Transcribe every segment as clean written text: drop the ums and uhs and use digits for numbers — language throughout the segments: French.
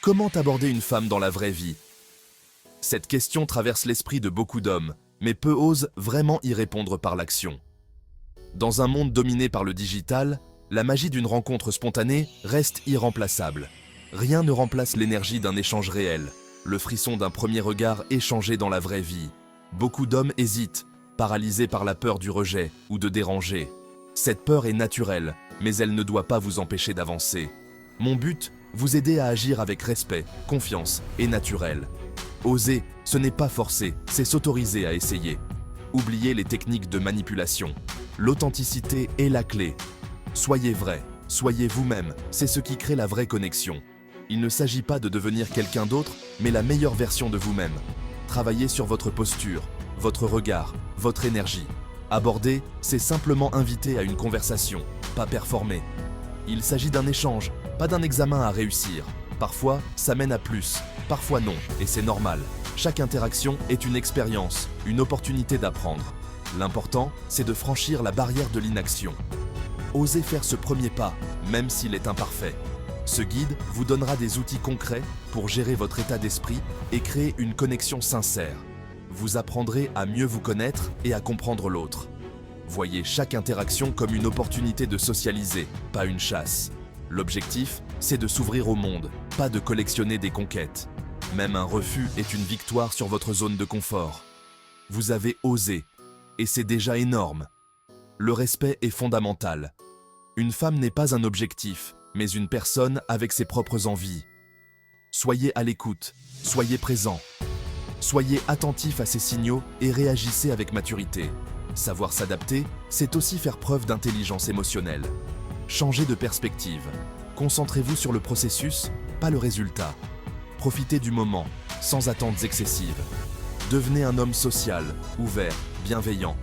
Comment aborder une femme dans la vraie vie? Cette question traverse l'esprit de beaucoup d'hommes, mais peu osent vraiment y répondre par l'action. Dans un monde dominé par le digital, la magie d'une rencontre spontanée reste irremplaçable. Rien ne remplace l'énergie d'un échange réel, le frisson d'un premier regard échangé dans la vraie vie. Beaucoup d'hommes hésitent, paralysés par la peur du rejet ou de déranger. Cette peur est naturelle, mais elle ne doit pas vous empêcher d'avancer. Mon but, vous aider à agir avec respect, confiance et naturel. Oser, ce n'est pas forcer, c'est s'autoriser à essayer. Oubliez les techniques de manipulation. L'authenticité est la clé. Soyez vrai, soyez vous-même, c'est ce qui crée la vraie connexion. Il ne s'agit pas de devenir quelqu'un d'autre, mais la meilleure version de vous-même. Travaillez sur votre posture, votre regard, votre énergie. Aborder, c'est simplement inviter à une conversation, pas performer. Il s'agit d'un échange, pas d'un examen à réussir. Parfois, ça mène à plus, parfois non, et c'est normal. Chaque interaction est une expérience, une opportunité d'apprendre. L'important, c'est de franchir la barrière de l'inaction. Osez faire ce premier pas, même s'il est imparfait. Ce guide vous donnera des outils concrets pour gérer votre état d'esprit et créer une connexion sincère. Vous apprendrez à mieux vous connaître et à comprendre l'autre. Voyez chaque interaction comme une opportunité de socialiser, pas une chasse. L'objectif, c'est de s'ouvrir au monde, pas de collectionner des conquêtes. Même un refus est une victoire sur votre zone de confort. Vous avez osé, et c'est déjà énorme. Le respect est fondamental. Une femme n'est pas un objectif, mais une personne avec ses propres envies. Soyez à l'écoute, soyez présent. Soyez attentif à ces signaux et réagissez avec maturité. Savoir s'adapter, c'est aussi faire preuve d'intelligence émotionnelle. Changez de perspective. Concentrez-vous sur le processus, pas le résultat. Profitez du moment, sans attentes excessives. Devenez un homme social, ouvert, bienveillant.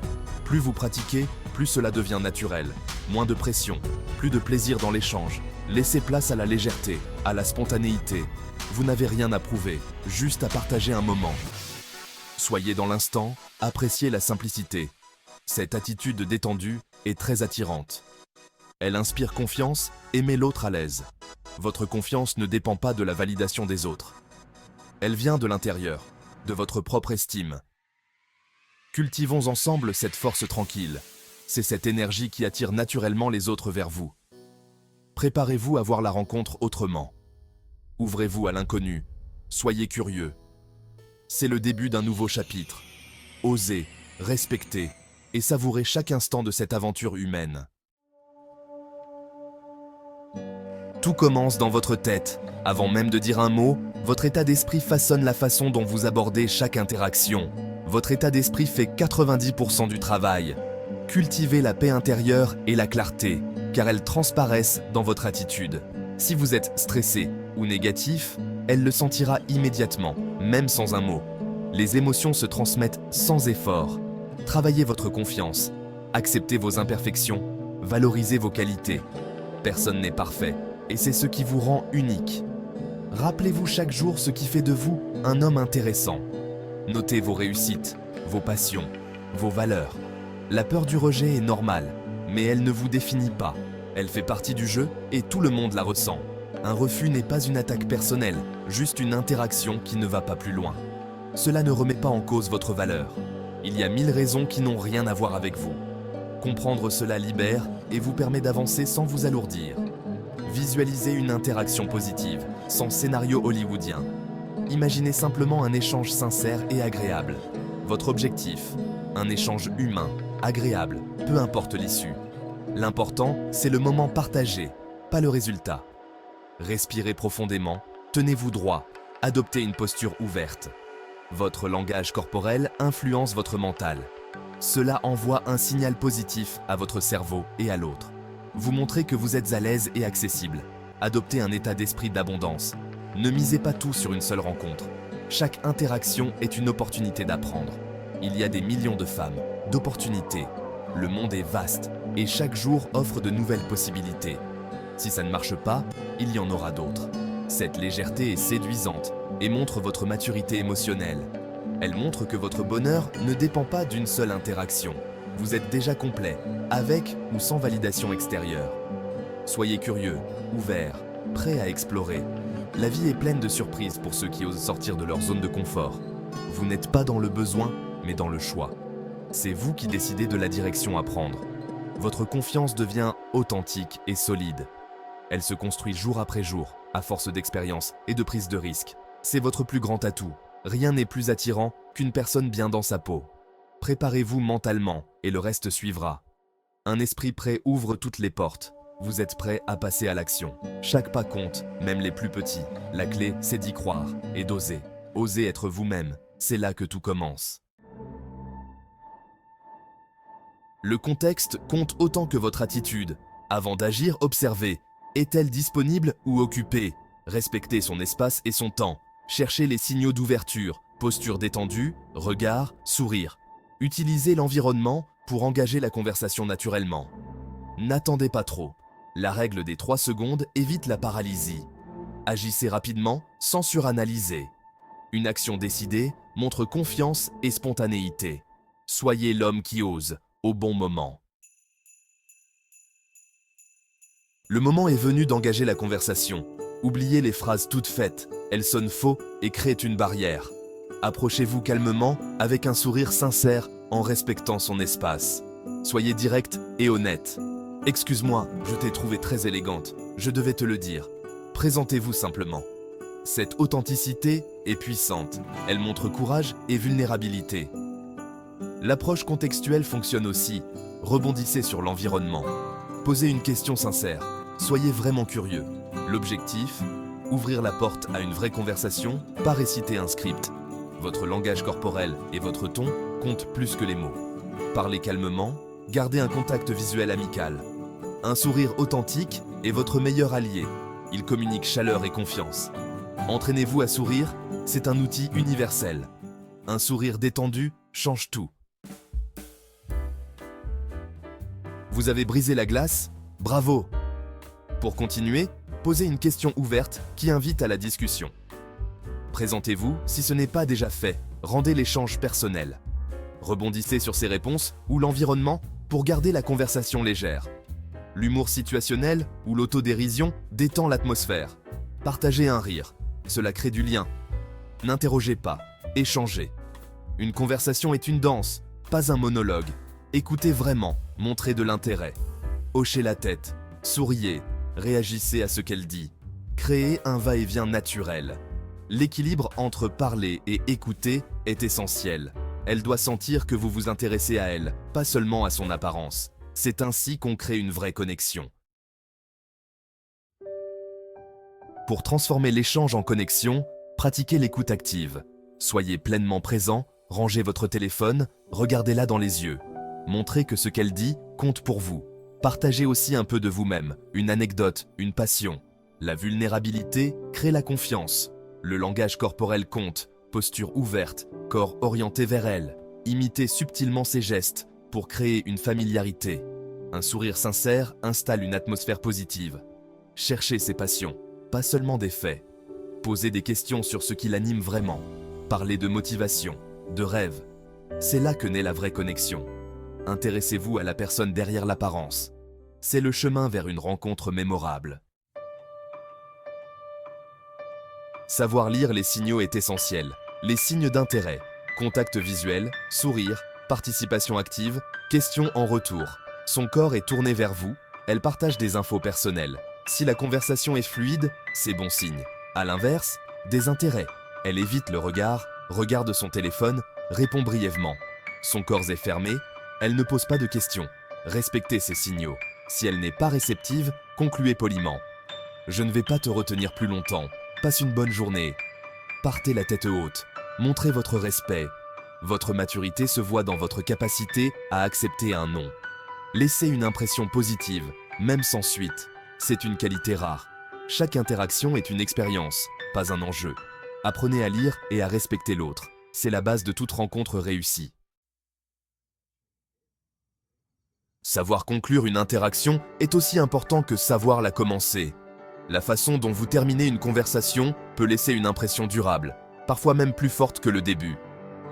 Plus vous pratiquez, plus cela devient naturel. Moins de pression, plus de plaisir dans l'échange. Laissez place à la légèreté, à la spontanéité. Vous n'avez rien à prouver, juste à partager un moment. Soyez dans l'instant, appréciez la simplicité. Cette attitude détendue est très attirante. Elle inspire confiance et met l'autre à l'aise. Votre confiance ne dépend pas de la validation des autres. Elle vient de l'intérieur, de votre propre estime. Cultivons ensemble cette force tranquille. C'est cette énergie qui attire naturellement les autres vers vous. Préparez-vous à voir la rencontre autrement. Ouvrez-vous à l'inconnu. Soyez curieux. C'est le début d'un nouveau chapitre. Osez, respectez et savourez chaque instant de cette aventure humaine. Tout commence dans votre tête. Avant même de dire un mot, votre état d'esprit façonne la façon dont vous abordez chaque interaction. Votre état d'esprit fait 90% du travail. Cultivez la paix intérieure et la clarté, car elles transparaissent dans votre attitude. Si vous êtes stressé ou négatif, elle le sentira immédiatement, même sans un mot. Les émotions se transmettent sans effort. Travaillez votre confiance, acceptez vos imperfections, valorisez vos qualités. Personne n'est parfait, et c'est ce qui vous rend unique. Rappelez-vous chaque jour ce qui fait de vous un homme intéressant. Notez vos réussites, vos passions, vos valeurs. La peur du rejet est normale, mais elle ne vous définit pas. Elle fait partie du jeu et tout le monde la ressent. Un refus n'est pas une attaque personnelle, juste une interaction qui ne va pas plus loin. Cela ne remet pas en cause votre valeur. Il y a 1000 raisons qui n'ont rien à voir avec vous. Comprendre cela libère et vous permet d'avancer sans vous alourdir. Visualisez une interaction positive, sans scénario hollywoodien. Imaginez simplement un échange sincère et agréable. Votre objectif, un échange humain, agréable, peu importe l'issue. L'important, c'est le moment partagé, pas le résultat. Respirez profondément, tenez-vous droit, adoptez une posture ouverte. Votre langage corporel influence votre mental. Cela envoie un signal positif à votre cerveau et à l'autre. Vous montrez que vous êtes à l'aise et accessible. Adoptez un état d'esprit d'abondance. Ne misez pas tout sur une seule rencontre. Chaque interaction est une opportunité d'apprendre. Il y a des millions de femmes, d'opportunités. Le monde est vaste et chaque jour offre de nouvelles possibilités. Si ça ne marche pas, il y en aura d'autres. Cette légèreté est séduisante et montre votre maturité émotionnelle. Elle montre que votre bonheur ne dépend pas d'une seule interaction. Vous êtes déjà complet, avec ou sans validation extérieure. Soyez curieux, ouvert, prêt à explorer. La vie est pleine de surprises pour ceux qui osent sortir de leur zone de confort. Vous n'êtes pas dans le besoin, mais dans le choix. C'est vous qui décidez de la direction à prendre. Votre confiance devient authentique et solide. Elle se construit jour après jour, à force d'expérience et de prise de risque. C'est votre plus grand atout. Rien n'est plus attirant qu'une personne bien dans sa peau. Préparez-vous mentalement et le reste suivra. Un esprit prêt ouvre toutes les portes. Vous êtes prêt à passer à l'action. Chaque pas compte, même les plus petits. La clé, c'est d'y croire et d'oser. Osez être vous-même, c'est là que tout commence. Le contexte compte autant que votre attitude. Avant d'agir, observez. Est-elle disponible ou occupée? Respectez son espace et son temps. Cherchez les signaux d'ouverture, posture détendue, regard, sourire. Utilisez l'environnement pour engager la conversation naturellement. N'attendez pas trop. La règle des 3 secondes évite la paralysie. Agissez rapidement, sans suranalyser. Une action décidée montre confiance et spontanéité. Soyez l'homme qui ose, au bon moment. Le moment est venu d'engager la conversation. Oubliez les phrases toutes faites, elles sonnent faux et créent une barrière. Approchez-vous calmement, avec un sourire sincère, en respectant son espace. Soyez direct et honnête. Excuse-moi, je t'ai trouvée très élégante, je devais te le dire. Présentez-vous simplement. Cette authenticité est puissante, elle montre courage et vulnérabilité. L'approche contextuelle fonctionne aussi. Rebondissez sur l'environnement. Posez une question sincère. Soyez vraiment curieux. L'objectif, ouvrir la porte à une vraie conversation, pas réciter un script. Votre langage corporel et votre ton comptent plus que les mots. Parlez calmement, gardez un contact visuel amical. Un sourire authentique est votre meilleur allié. Il communique chaleur et confiance. Entraînez-vous à sourire, c'est un outil universel. Un sourire détendu change tout. Vous avez brisé la glace? Bravo! Pour continuer, posez une question ouverte qui invite à la discussion. Présentez-vous si ce n'est pas déjà fait, rendez l'échange personnel. Rebondissez sur ces réponses ou l'environnement pour garder la conversation légère. L'humour situationnel ou l'autodérision détend l'atmosphère. Partagez un rire, cela crée du lien. N'interrogez pas, échangez. Une conversation est une danse, pas un monologue. Écoutez vraiment, montrez de l'intérêt. Hochez la tête, souriez, réagissez à ce qu'elle dit. Créez un va-et-vient naturel. L'équilibre entre parler et écouter est essentiel. Elle doit sentir que vous vous intéressez à elle, pas seulement à son apparence. C'est ainsi qu'on crée une vraie connexion. Pour transformer l'échange en connexion, pratiquez l'écoute active. Soyez pleinement présent, rangez votre téléphone, regardez-la dans les yeux. Montrez que ce qu'elle dit compte pour vous. Partagez aussi un peu de vous-même, une anecdote, une passion. La vulnérabilité crée la confiance. Le langage corporel compte, posture ouverte, corps orienté vers elle. Imitez subtilement ses gestes pour créer une familiarité. Un sourire sincère installe une atmosphère positive. Cherchez ses passions, pas seulement des faits. Posez des questions sur ce qui l'anime vraiment. Parlez de motivation, de rêve. C'est là que naît la vraie connexion. Intéressez-vous à la personne derrière l'apparence. C'est le chemin vers une rencontre mémorable. Savoir lire les signaux est essentiel. Les signes d'intérêt, contact visuel, sourire, participation active, questions en retour. Son corps est tourné vers vous, elle partage des infos personnelles. Si la conversation est fluide, c'est bon signe. À l'inverse, des intérêts. Elle évite le regard, regarde son téléphone, répond brièvement. Son corps est fermé, elle ne pose pas de questions. Respectez ces signaux. Si elle n'est pas réceptive, concluez poliment. Je ne vais pas te retenir plus longtemps. Passe une bonne journée. Partez la tête haute. Montrez votre respect. Votre maturité se voit dans votre capacité à accepter un non. Laissez une impression positive, même sans suite. C'est une qualité rare. Chaque interaction est une expérience, pas un enjeu. Apprenez à lire et à respecter l'autre. C'est la base de toute rencontre réussie. Savoir conclure une interaction est aussi important que savoir la commencer. La façon dont vous terminez une conversation peut laisser une impression durable, parfois même plus forte que le début.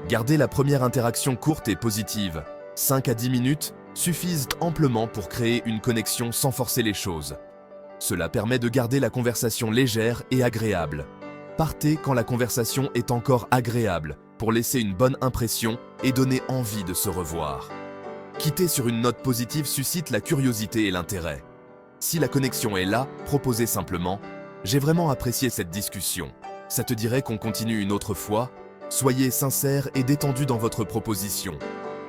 Gardez la première interaction courte et positive. 5 à 10 minutes suffisent amplement pour créer une connexion sans forcer les choses. Cela permet de garder la conversation légère et agréable. Partez quand la conversation est encore agréable pour laisser une bonne impression et donner envie de se revoir. Quitter sur une note positive suscite la curiosité et l'intérêt. Si la connexion est là, proposez simplement « J'ai vraiment apprécié cette discussion. Ça te dirait qu'on continue une autre fois ?» Soyez sincère et détendu dans votre proposition.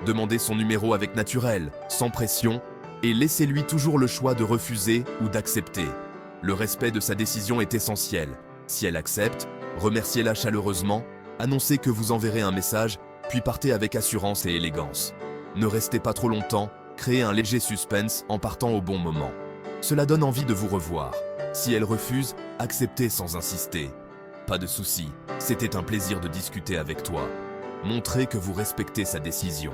Demandez son numéro avec naturel, sans pression, et laissez-lui toujours le choix de refuser ou d'accepter. Le respect de sa décision est essentiel. Si elle accepte, remerciez-la chaleureusement, annoncez que vous enverrez un message, puis partez avec assurance et élégance. Ne restez pas trop longtemps, créez un léger suspense en partant au bon moment. Cela donne envie de vous revoir. Si elle refuse, acceptez sans insister. Pas de souci, c'était un plaisir de discuter avec toi. Montrez que vous respectez sa décision.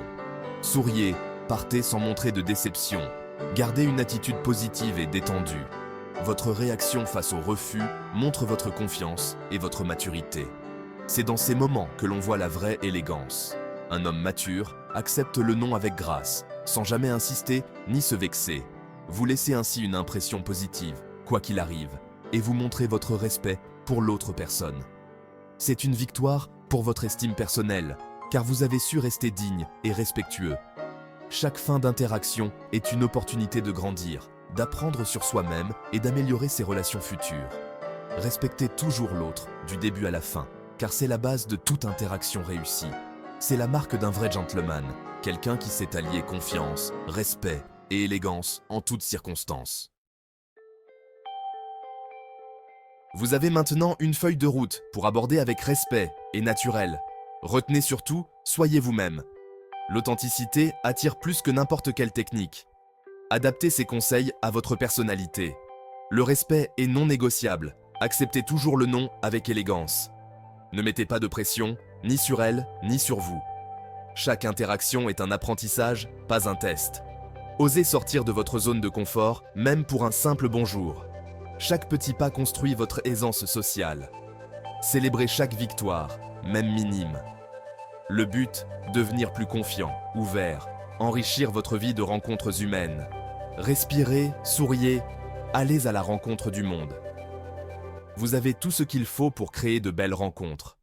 Souriez, partez sans montrer de déception. Gardez une attitude positive et détendue. Votre réaction face au refus montre votre confiance et votre maturité. C'est dans ces moments que l'on voit la vraie élégance. Un homme mature accepte le non avec grâce, sans jamais insister ni se vexer. Vous laissez ainsi une impression positive, quoi qu'il arrive, et vous montrez votre respect pour l'autre personne. C'est une victoire pour votre estime personnelle, car vous avez su rester digne et respectueux. Chaque fin d'interaction est une opportunité de grandir, d'apprendre sur soi-même et d'améliorer ses relations futures. Respectez toujours l'autre, du début à la fin, car c'est la base de toute interaction réussie. C'est la marque d'un vrai gentleman, quelqu'un qui sait allier confiance, respect et élégance en toutes circonstances. Vous avez maintenant une feuille de route pour aborder avec respect et naturel. Retenez surtout, soyez vous-même. L'authenticité attire plus que n'importe quelle technique. Adaptez ces conseils à votre personnalité. Le respect est non négociable. Acceptez toujours le non avec élégance. Ne mettez pas de pression, ni sur elle, ni sur vous. Chaque interaction est un apprentissage, pas un test. Osez sortir de votre zone de confort, même pour un simple bonjour. Chaque petit pas construit votre aisance sociale. Célébrez chaque victoire, même minime. Le but, devenir plus confiant, ouvert, enrichir votre vie de rencontres humaines. Respirez, souriez, allez à la rencontre du monde. Vous avez tout ce qu'il faut pour créer de belles rencontres.